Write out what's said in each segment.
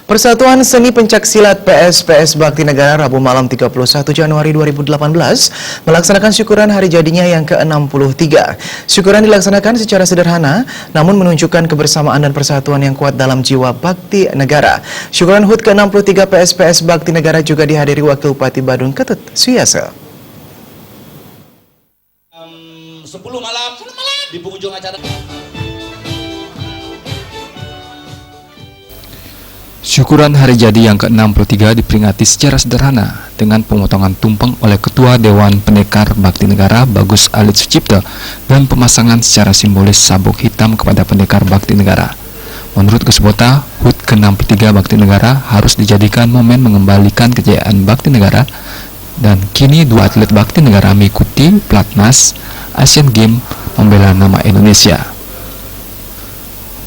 Persatuan Seni Pencaksilat PSPS Bakti Negara Rabu malam 31 Januari 2018 melaksanakan syukuran hari jadinya yang ke-63. Syukuran dilaksanakan secara sederhana, namun menunjukkan kebersamaan dan persatuan yang kuat dalam jiwa Bakti Negara. Syukuran HUT ke-63 PSPS Bakti Negara juga dihadiri Wakil Bupati Badung Ketut Suyasa. 10 malam di penghujung acara. Syukuran hari jadi yang ke-63 diperingati secara sederhana dengan pemotongan tumpeng oleh Ketua Dewan Pendekar Bakti Negara Bagus Alit Sucipto dan pemasangan secara simbolis sabuk hitam kepada pendekar Bakti Negara. Menurut Kusbota, HUT ke-63 Bakti Negara harus dijadikan momen mengembalikan kejayaan Bakti Negara, dan kini dua atlet Bakti Negara mengikuti Platnas Asian Games membela nama Indonesia.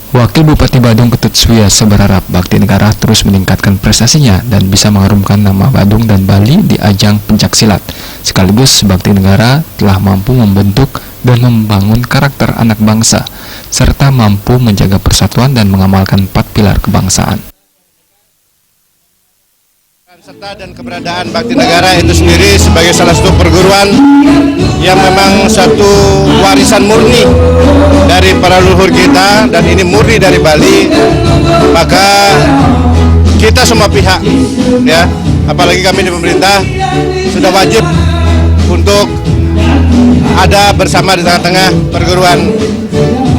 Wakil Bupati Badung Ketut Suyasa berharap Bakti Negara terus meningkatkan prestasinya dan bisa mengharumkan nama Badung dan Bali di ajang pencaksilat. Sekaligus Bakti Negara telah mampu membentuk dan membangun karakter anak bangsa, serta mampu menjaga persatuan dan mengamalkan 4 pilar kebangsaan. Serta dan keberadaan Bakti Negara itu sendiri sebagai salah satu perguruan yang memang satu warisan murni dari para leluhur kita, dan ini murni dari Bali, maka kita semua pihak, ya, apalagi kami di pemerintah, sudah wajib untuk ada bersama di tengah-tengah perguruan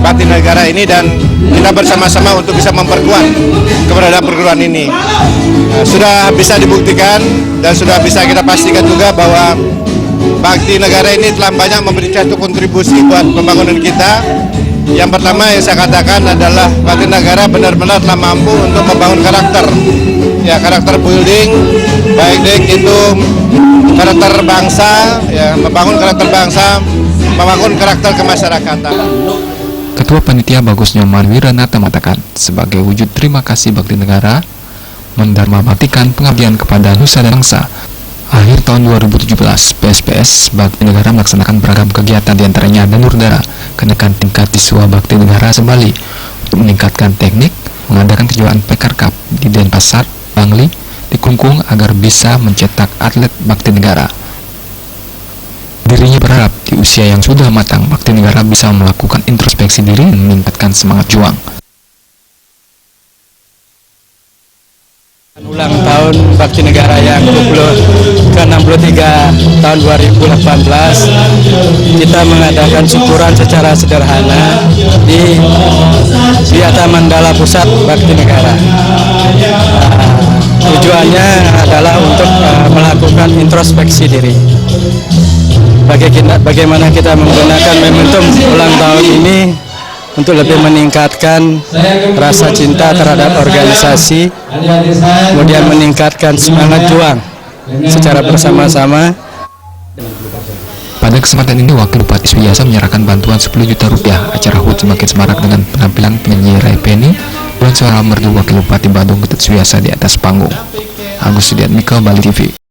Bakti Negara ini, dan kita bersama-sama untuk bisa memperkuat keberadaan perguruan ini. Sudah bisa dibuktikan dan sudah bisa kita pastikan juga bahwa Bakti Negara ini telah banyak memberikan satu kontribusi buat pembangunan kita. Yang pertama yang saya katakan adalah Bakti Negara benar-benar telah mampu untuk membangun karakter, ya, karakter building, baik itu karakter bangsa, ya, membangun karakter bangsa, membangun karakter kemasyarakatan. Ketua Panitia Bagus Nyoman Wiranata mengatakan, sebagai wujud terima kasih Bakti Negara mendarmabaktikan pengabdian kepada nusa dan bangsa. Akhir tahun 2017, PSPS Bakti Negara melaksanakan beragam kegiatan, diantaranya Danur Dara, kenaikan tingkat siswa Bakti Negara Sebali, untuk meningkatkan teknik, mengadakan kejuaraan Pekar Cup di Denpasar, Bangli, di Kungkung agar bisa mencetak atlet Bakti Negara. Dirinya berharap di usia yang sudah matang, Bakti Negara bisa melakukan introspeksi diri dan meningkatkan semangat juang. Ulang tahun Bakti Negara yang ke-63 tahun 2018, kita mengadakan syukuran secara sederhana di Wiata Mandala Pusat Bakti Negara. Tujuannya adalah untuk melakukan introspeksi diri. Bagaimana kita menggunakan momentum ulang tahun ini untuk lebih meningkatkan rasa cinta terhadap organisasi, kemudian meningkatkan semangat juang secara bersama-sama. Pada kesempatan ini, Wakil Bupati Suyasa menyerahkan bantuan 10 juta rupiah. Acara HUT semakin semarak dengan penampilan penyanyi Rai Penny dan suara merdu Wakil Bupati Badung Ketut Suyasa di atas panggung. Agus Sudiatmiko, Bali TV.